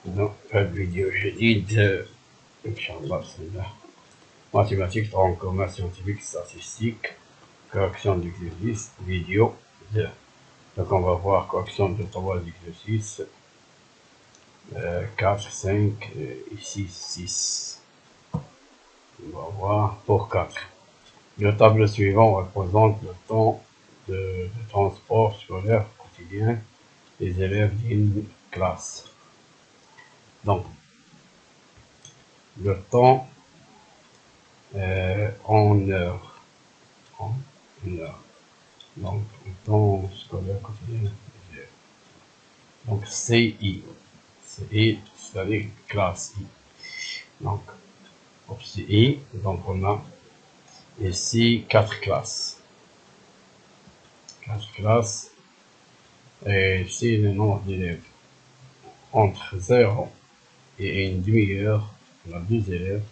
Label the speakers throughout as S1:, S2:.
S1: dans la vidéo جديد إن شاء الله بسم الله. Mathématiques, droit en commun, scientifique, statistique, correction d'exercice, vidéo 2. Donc on va voir correction de 3 exercices, 4, 5, ici 6. On va voir pour 4. Le tableau suivant représente le temps de transport scolaire quotidien des élèves d'une classe. Donc, le temps en heures. En heures. Donc, le temps scolaire quotidien des élèves. Donc, CI. CI, c'est-à-dire classe I. Donc, pour CI, donc on a ici 4 classes. 4 classes. Et ici, le nombre d'élèves. Entre 0 et une demi-heure, on a 2 élèves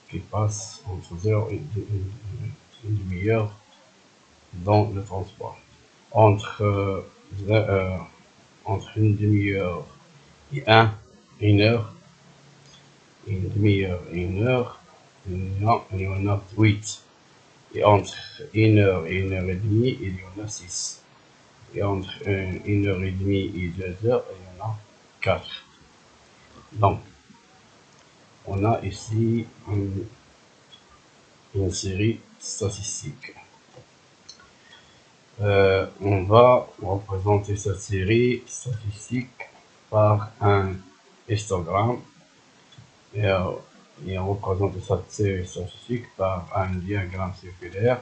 S1: qui passent entre 0 et une demi-heure dans le transport. Entre une demi-heure et une heure, une demi-heure et une heure, il y en a 8. Et entre 1 heure et 1 heure et demie, il y en a 6. Et entre 1 heure et demie et 2 heures, il y en a 4. Donc, on a ici une série statistique. On va représenter cette série statistique par un histogramme et on représente cette série statistique par un diagramme circulaire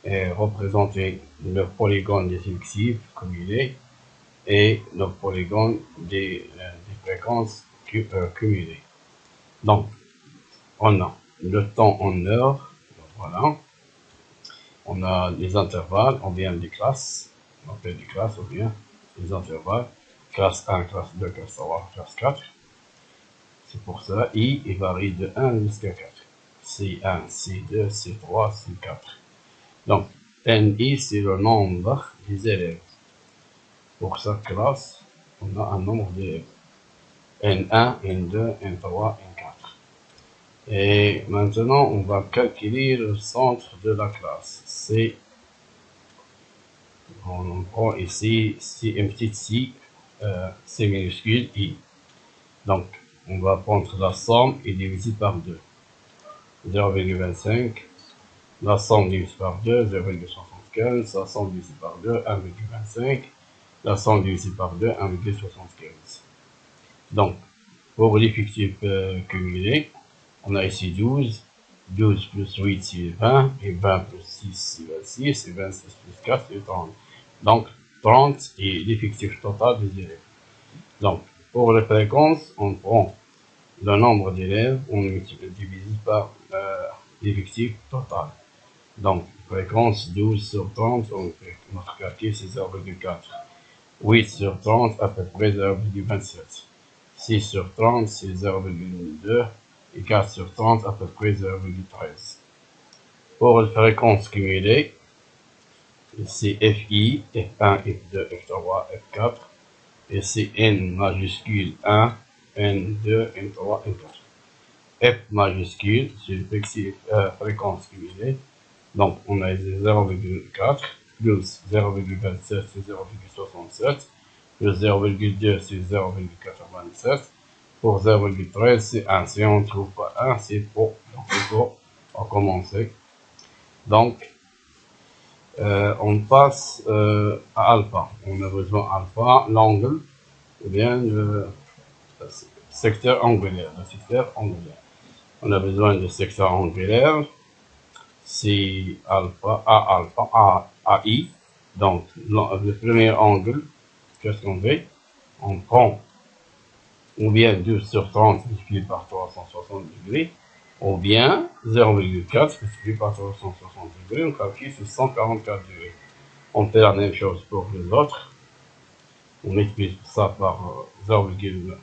S1: et représenter le polygone des effectifs cumulés et le polygone des fréquences cumulées. Donc, on a le temps en heures, voilà. On a les intervalles, on vient des classes, on appelle des classes, ou bien les intervalles, classe 1, classe 2, classe 3, classe 4. C'est pour ça, I il varie de 1 jusqu'à 4. C1, C2, C3, C4. Donc, NI, c'est le nombre des élèves. Pour chaque classe, on a un nombre d'élèves. N1, N2, N3, N4. Et maintenant, on va calculer le centre de la classe. C'est, on prend ici, un petit c, C minuscule, I. Donc, on va prendre la somme et diviser par 2. 0,25. La somme divisée par 2, 0,75. La somme divisée par 2, 1,25. La somme divisée par 2, 1,75. Donc, pour l'effectif cumulé, on a ici 12. 12 plus 8, c'est 20. Et 20 plus 6, c'est 26. Et 26 plus 4, c'est 30. Donc, 30 est l'effectif total des élèves. Donc, pour les fréquences, on prend le nombre d'élèves, on divise par l'effectif total. Donc, fréquence 12 sur 30, notre calcul c'est 0,4. 8 sur 30, à peu près 0,27. 6 sur 30, c'est 0,2. Et 4 sur 30, à peu près 0,13. Pour les fréquences cumulées, c'est FI, F1, F2, F3, F4. Et c'est N majuscule 1, N2, N3, N4. F majuscule, c'est l'effectif fréquence cumulée. Donc, on a 0,4, plus 0,27, c'est 0,67, plus 0,2, c'est 0,87. Pour 0,13, c'est 1. Si on ne trouve pas 1, c'est faux. Donc, il faut recommencer. Donc, on passe à alpha. On a besoin alpha, l'angle, ou bien le secteur angulaire. Le secteur angulaire. On a besoin de secteur angulaire. C'est alpha, AI. Donc, le premier angle, qu'est-ce qu'on fait? On prend ou bien 12 sur 30 multiplié par 360 degrés, ou bien 0,4 multiplié par 360 degrés, on calcule sur 144 degrés. On fait la même chose pour les autres. On multiplie ça par 0,9,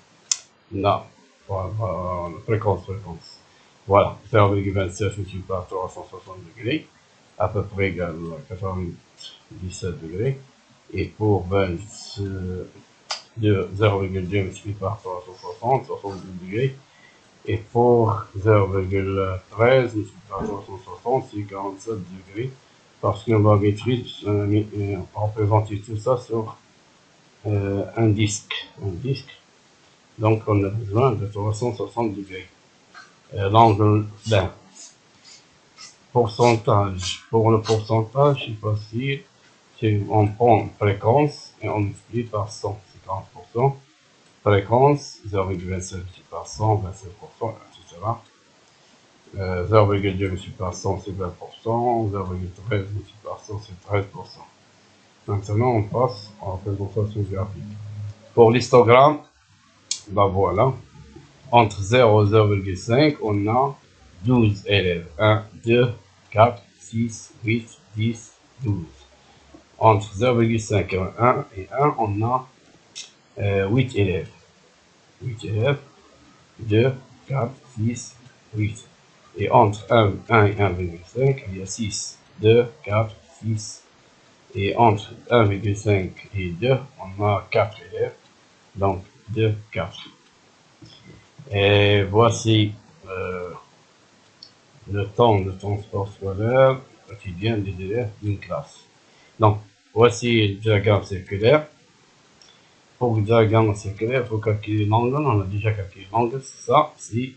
S1: par fréquence. Voilà, 0,27 multiplié par 360 degrés, à peu près égal à 97 degrés. Et pour de 0,2 multiplié par 360, 72 degrés. Et pour 0,13 multiplié par 360, c'est 47 degrés. Parce qu'on va représenter tout ça sur un disque. Donc on a besoin de 360 degrés. L'angle d'un pourcentage. Pour le pourcentage, c'est facile. On prend fréquence et on multiplie par 100, c'est 40%. Fréquence, 0,27 par 100, 27%, etc. 0,2 multiplié par 100, c'est 20%. 0,13 multiplié par 100, c'est 13%. Maintenant, on passe en représentation graphique. Pour l'histogramme, ben voilà. Entre 0 et 0,5, on a 12 élèves. 1, 2, 4, 6, 8, 10, 12. Entre 0,5 et 1, on a 8 élèves. 8 élèves. 2, 4, 6, 8. Et entre 1 et 1,5, il y a 6. 2, 4, 6. Et entre 1,5 et 2, on a 4 élèves. Donc 2, 4. Et voici le temps de transport scolaire quotidien des élèves d'une classe. Donc, voici le diagramme circulaire. Pour le diagramme circulaire, il faut calculer l'angle. On a déjà calculé l'angle. Ça, c'est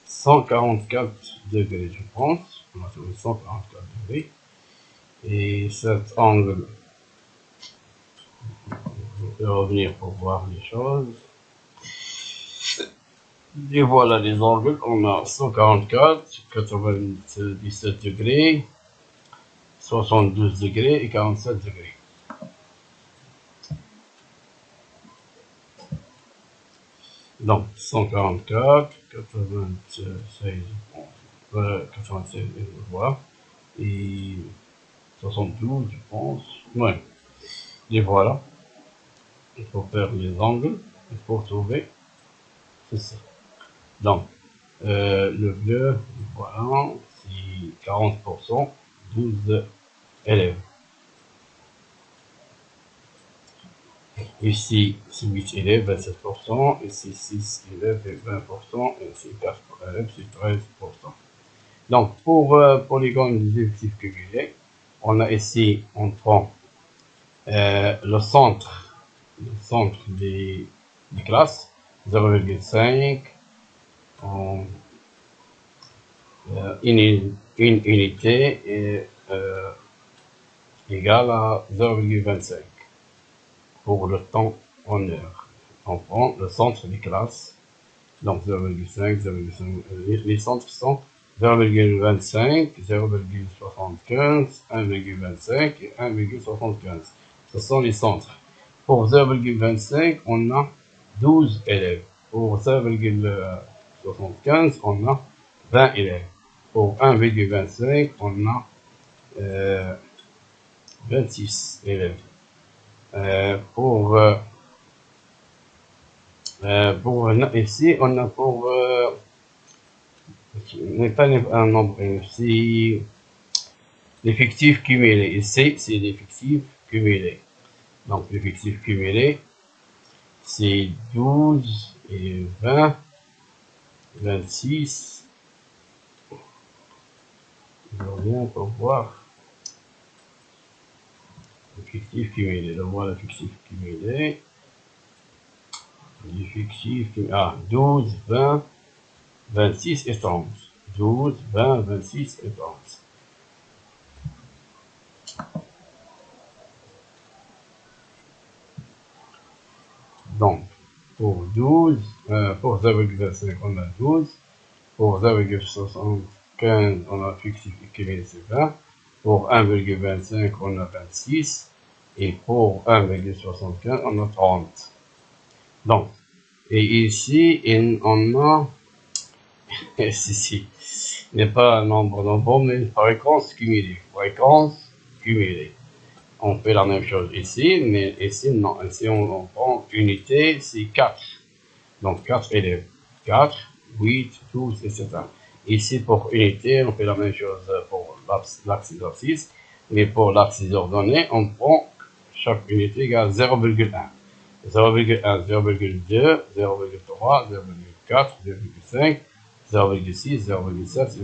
S1: 144 degrés, je pense. On a trouvé 144 degrés. Et cet angle, je vais revenir pour voir les choses. Et voilà les angles. On a 144, 97 degrés, 72 degrés et 47 degrés. Donc 144, 96, 96, voilà, et 72, je pense. Ouais. Et voilà. Il faut faire les angles. Il faut trouver. C'est ça. Donc, le bleu, voilà, c'est 40%, 12 élèves. Ici, c'est 8 élèves, 27%, ici 6 élèves, 20%, et ici 4 élèves, c'est 13%. Donc, pour polygone des effectifs cumulés, on a ici, on prend le centre des classes, 0,5, une unité est égale à 0,25 pour le temps en heure. On prend le centre des classes, donc 0,5, 0,5, les centres sont 0,25, 0,75, 1,25 et 1,75. Ce sont les centres. Pour 0,25, on a 12 élèves. Pour 0,75, on a 20 élèves. Pour 1,25, on a 26 élèves. Ici, on a pour n'est pas un nombre, c'est l'effectif cumulé. Ici, c'est l'effectif cumulé. Donc, l'effectif cumulé, c'est 12 et 20, 26. Je reviens pour voir. L'effectif cumulé. Donc, voilà l'effectif cumulé. L'effectif cumulé. Ah, 12, 20, 26 et 30. 12, 20, 26 et 30. Donc, pour 12, pour 0,25, on a 12. Pour 0,75, on a fictif cumulé, c'est 20. Pour 1,25, on a 26. Et pour 1,75, on a 30. Donc, et ici, on a, ici, il n'est pas un nombre nombre, mais une fréquence cumulée. Fréquence cumulée. On fait la même chose ici, mais ici, non. Ici, on prend unité, c'est 4. Donc, 4 élèves. 4, 8, 12, etc. Ici, pour unité, on fait la même chose pour l'axe exercice. Mais pour l'axe ordonné, on prend chaque unité égale 0,1. 0,1, 0,2, 0,3, 0,4, 0,5, 0,6, 0,7,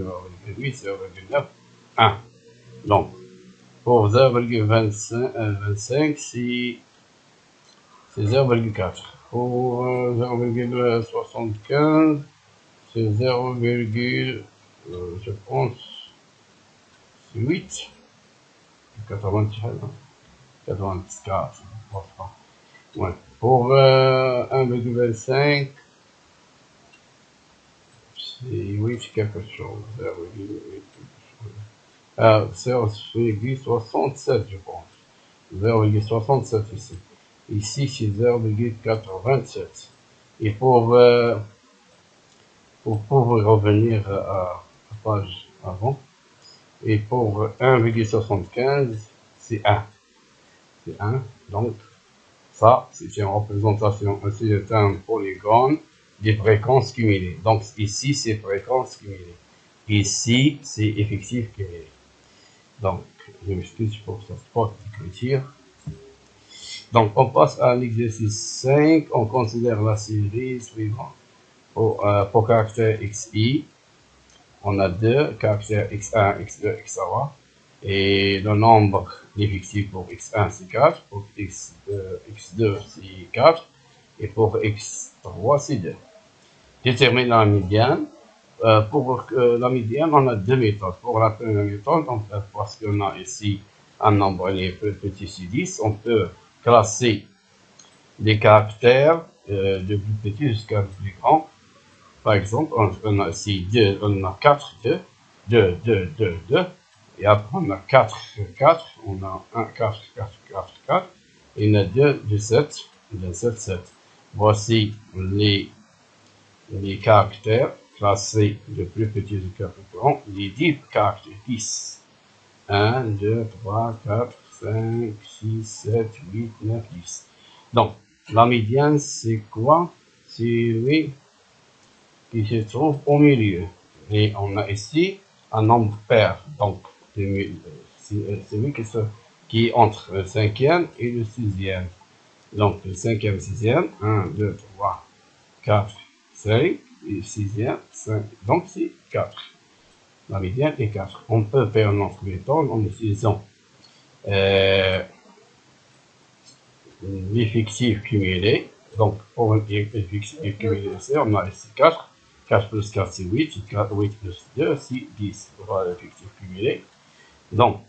S1: 0,8, 0,9, 1. Donc, pour 0,25, c'est 0,4. Pour 0,75, c'est 0, je pense, 8. 84. Ouais. Pour 1,25, c'est 8 quelque chose. 0,67, je pense. 0,67 ici. Ici, c'est 0,87. Et pour pouvoir revenir à la page avant, et pour 1,75, c'est 1. C'est 1. Donc, ça, c'est une représentation, c'est un polygone des fréquences cumulées. Donc, ici, c'est fréquences cumulées. Ici, c'est effectif cumulé. Donc, je m'excuse pour cette faute d'écriture. Donc, on passe à l'exercice 5. On considère la série suivante. Pour caractère xi, on a deux caractères x1, x2, x3. Et le nombre d'effectifs pour x1, c'est 4. Pour x2, c'est 4. Et pour x3, c'est 2. Détermine la médiane. Pour la médiane, on a deux méthodes. Pour la première méthode, parce qu'on a ici un nombre plus petit, c'est 10, on peut classer des caractères de plus petit jusqu'à plus grand. Par exemple, on a ici 2, on a 4, 2, 2, 2, 2, 2. Et après, on a 4, 4, on a 1, 4, 4, 4, 4. Et on a 2, 2, 7, 2, 7, 7. Voici les caractères classés de plus petit jusqu'à plus grand. Les 10 caractères, 10. 1, 2, 3, 4, 5, 6, 7, 8, 9, 10. Donc, la médiane, c'est quoi? C'est lui qui se trouve au milieu. Et on a ici un nombre pair. Donc, c'est lui qui est entre le cinquième et le sixième. Donc, le cinquième et le sixième, 1, 2, 3, 4, 5, et le sixième, 5. Donc, c'est 4. La médiane est 4. On peut faire notre méthode en utilisant l'effectif cumulé. Donc, pour l'effectif cumulé, on a ici 4. 4 plus 4, c'est 8. 8 plus 2, c'est 10. Voilà l'effectif cumulé. Donc,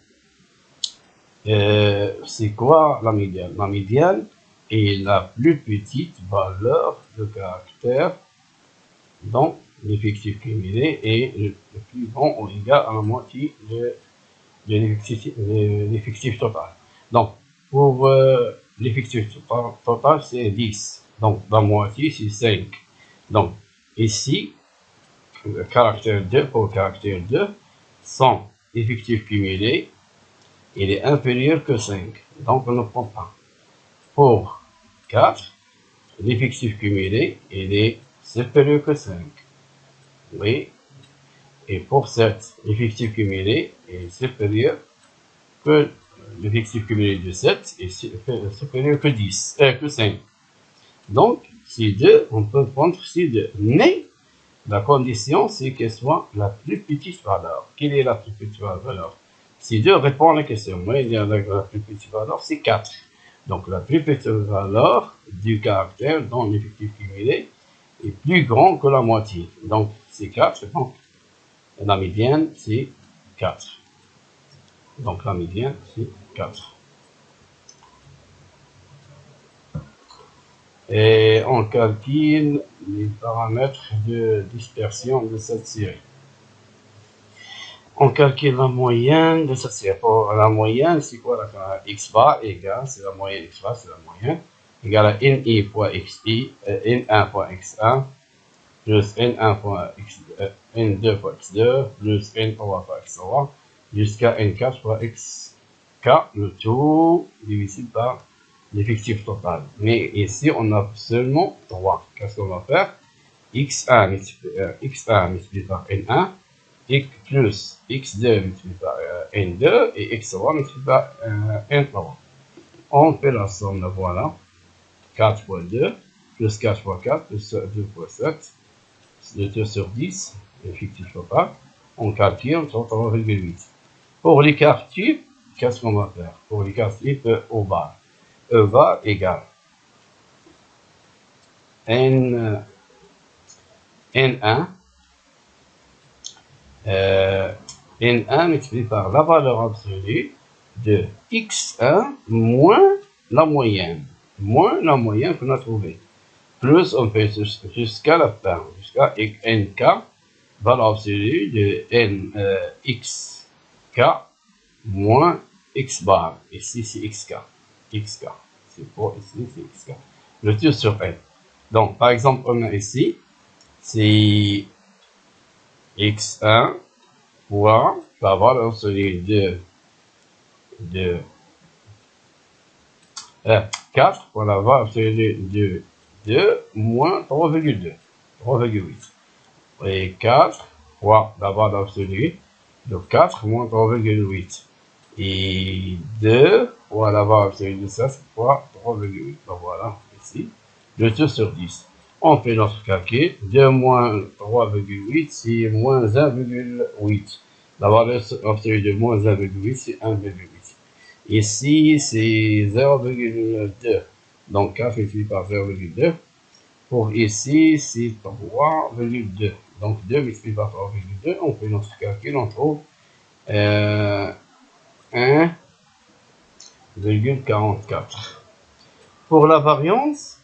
S1: c'est quoi la médiane? La médiane est la plus petite valeur de caractère dans l'effectif cumulé et le plus grand ou égal à la moitié de l'effectif total. Donc, pour l'effectif total, c'est 10. Donc, la moitié, c'est 5. Donc, ici, le caractère 2 pour caractère 2, son effectif cumulé, il est inférieur que 5. Donc, on ne prend pas. Pour 4, l'effectif cumulé, il est supérieur que 5. Oui. Et pour 7, l'effectif cumulé est supérieur que l'effectif cumulé de 7 est supérieur que 10, que 5. Donc, ces deux, on peut prendre ces deux. Mais, la condition, c'est qu'elle soit la plus petite valeur. Quelle est la plus petite valeur? Ces deux répondent à la question. Moi, il y a la plus petite valeur, c'est 4. Donc, la plus petite valeur du caractère dans l'effectif cumulé est plus grand que la moitié. Donc, c'est 4. Donc, la médiane, c'est 4. Donc, la médiane, c'est 4. Et on calcule les paramètres de dispersion de cette série. On calcule la moyenne de cette série. Pour la moyenne, c'est quoi? La x bar égale, c'est la moyenne x bar, c'est la moyenne, égale à ni fois xi, n1 fois x1, plus n1 fois n2 fois x2, plus n3 fois x3, jusqu'à n4 fois xk, le tout divisé par l'effectif total. Mais ici, on a seulement 3. Qu'est-ce qu'on va faire? x1 multiplié par n1, plus x2 multiplié par n2, et x3 multiplié par n3. On fait la somme, voilà. 4 fois 2, plus 4 fois 4, plus 2 fois 7, 2 sur 10, effectif total, on calcule 33,8. Pour l'écart type, qu'est-ce qu'on va faire? Pour l'écart type au bar, E va égale N1 N1 multiplié par la valeur absolue de x1 moins la moyenne qu'on a trouvée. Plus on fait jusqu'à la fin, jusqu'à nk, valeur absolue de xk moins x bar. Ici c'est xk. C'est pour ici c'est xk. Le tout sur n. Donc par exemple on a ici, c'est x1 fois la valeur absolue de 4 fois la valeur absolue de 2 moins 3,2. 3,8. Et 4 fois la valeur absolue de 4 moins 3,8. Et 2 fois la valeur absolue de 16 fois 3,8. Donc voilà, ici, le tout sur 10. On fait notre calcul. 2 moins 3,8, c'est moins 1,8. La valeur absolue de moins 1,8, c'est 1,8. Ici, c'est 0,2. Donc 4 multiplié par 0,2. Pour ici, c'est 3,2. Donc 2 multiplié par 3,2, on fait notre calcul, on trouve 1,44. Pour la variance,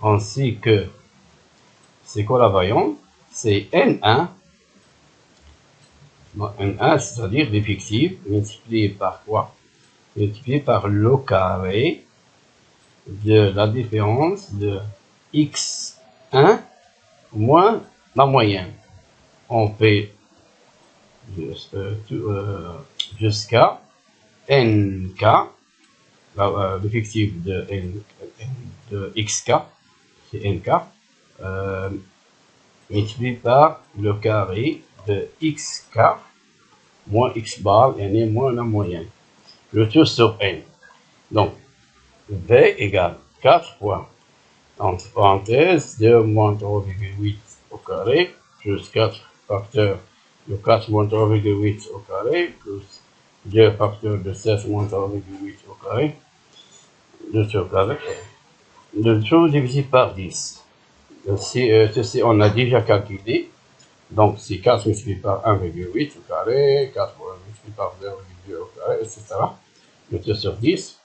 S1: ainsi que, c'est quoi la variance? C'est N1, N1, c'est-à-dire l'effectif, multiplié par quoi? Multiplié par le carré de la différence de x1 moins la moyenne. On fait jusqu'à nk, l'effectif de xk, c'est nk, multiplié par le carré de xk moins x bar, et moins la moyenne. Le tout sur n. Donc, b égale 4 fois, entre parenthèses, 2 moins 3,8 au carré, plus 4 facteurs de 4 moins 3,8 au carré, plus 2 facteurs de 7 moins 3,8 au carré, le tout divisé par 10. Ceci, on a déjà calculé. Donc, c'est 4 multiplié par 1,8 au carré, 4 multiplié par 0,2 au carré, etc. Le tout sur 10.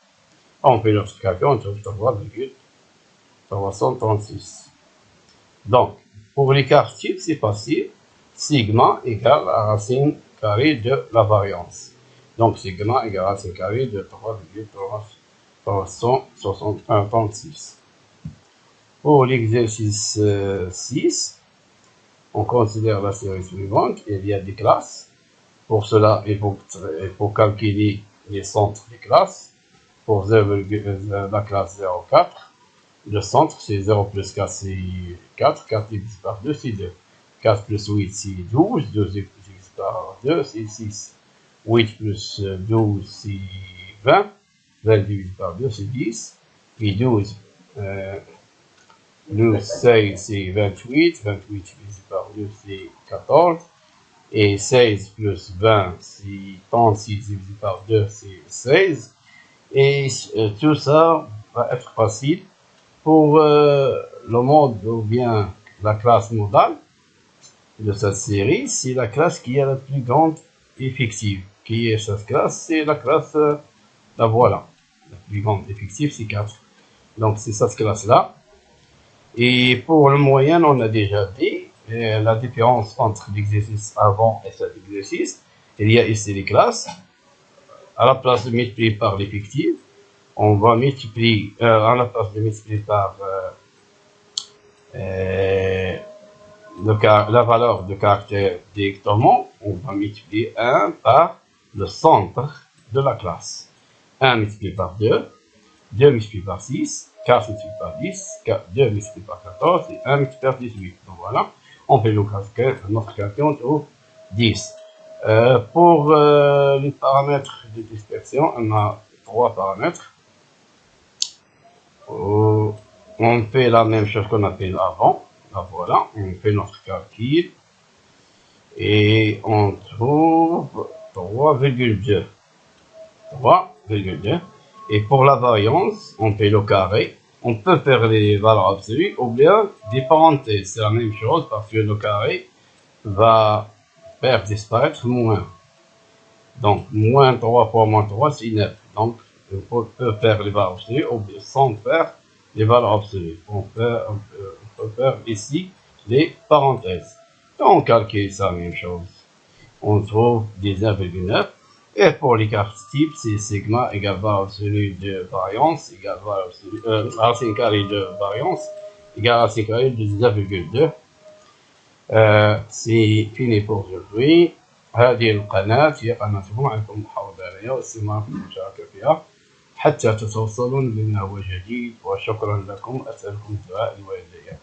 S1: On fait notre calcul, on trouve 3,336. Donc, pour l'écart type, c'est facile. Sigma égale la racine carrée de la variance. Donc, sigma égale la racine carrée de 3,336. Pour l'exercice 6, on considère la série suivante. Il y a des classes. Pour cela, il faut calculer les centres des classes. Pour la classe 0,4, le centre c'est 0 plus 4, c'est 4. 4 divisé par 2, c'est 2. 4 plus 8, c'est 12. 12 divisé par 2, c'est 6. 8 plus 12, c'est 20. 20 divisé par 2, c'est 10. Et 12, 16, c'est 28. 28 divisé par 2, c'est 14. Et 16 plus 20, c'est 36 divisé par 2, c'est 16. Et tout ça va être facile pour le mode ou bien la classe modale de cette série. C'est la classe qui a la plus grande effective. Qui est cette classe? C'est la classe, la voilà. La plus grande effective, c'est 4. Donc c'est cette classe-là. Et pour le moyen, on a déjà dit la différence entre l'exercice avant et cet exercice. Il y a ici les classes. À la place de multiplier par l'effectif, on va multiplier, à la place de multiplier par la valeur de caractère directement, on va multiplier 1 par le centre de la classe. 1 multiplié par 2, 2 multiplié par 6, 4 multiplié par 10, 2 multiplié par 14 et 1 multiplié par 18. Donc voilà, on fait notre calcul, on trouve 10. Pour les paramètres de dispersion, on a 3 paramètres. On fait la même chose qu'on a fait avant. Là, voilà, on fait notre calcul et on trouve 3,2. 3,2. Et pour la variance, on fait le carré. On peut faire les valeurs absolues ou bien des parenthèses. C'est la même chose parce que le carré va faire disparaître moins. Donc, moins 3 fois moins 3, c'est 9. Donc, on peut faire les valeurs absolues ou bien sans faire les valeurs absolues. On peut faire ici les parenthèses. On calcule ça, même chose. On trouve 19,9. Et pour l'écart type, c'est sigma égale valeur absolue de variance égale valeur absolue, racine carrée de variance égale racine carrée de 19,2. c'est fini pour aujourd'hui. هذه القناة هي قناتكم، عندكم محاضرة دارية واستمراركم المشاركة فيها حتى تتوصلون بما هو جديد، وشكرا لكم. أسألكم دعاء الوالدين.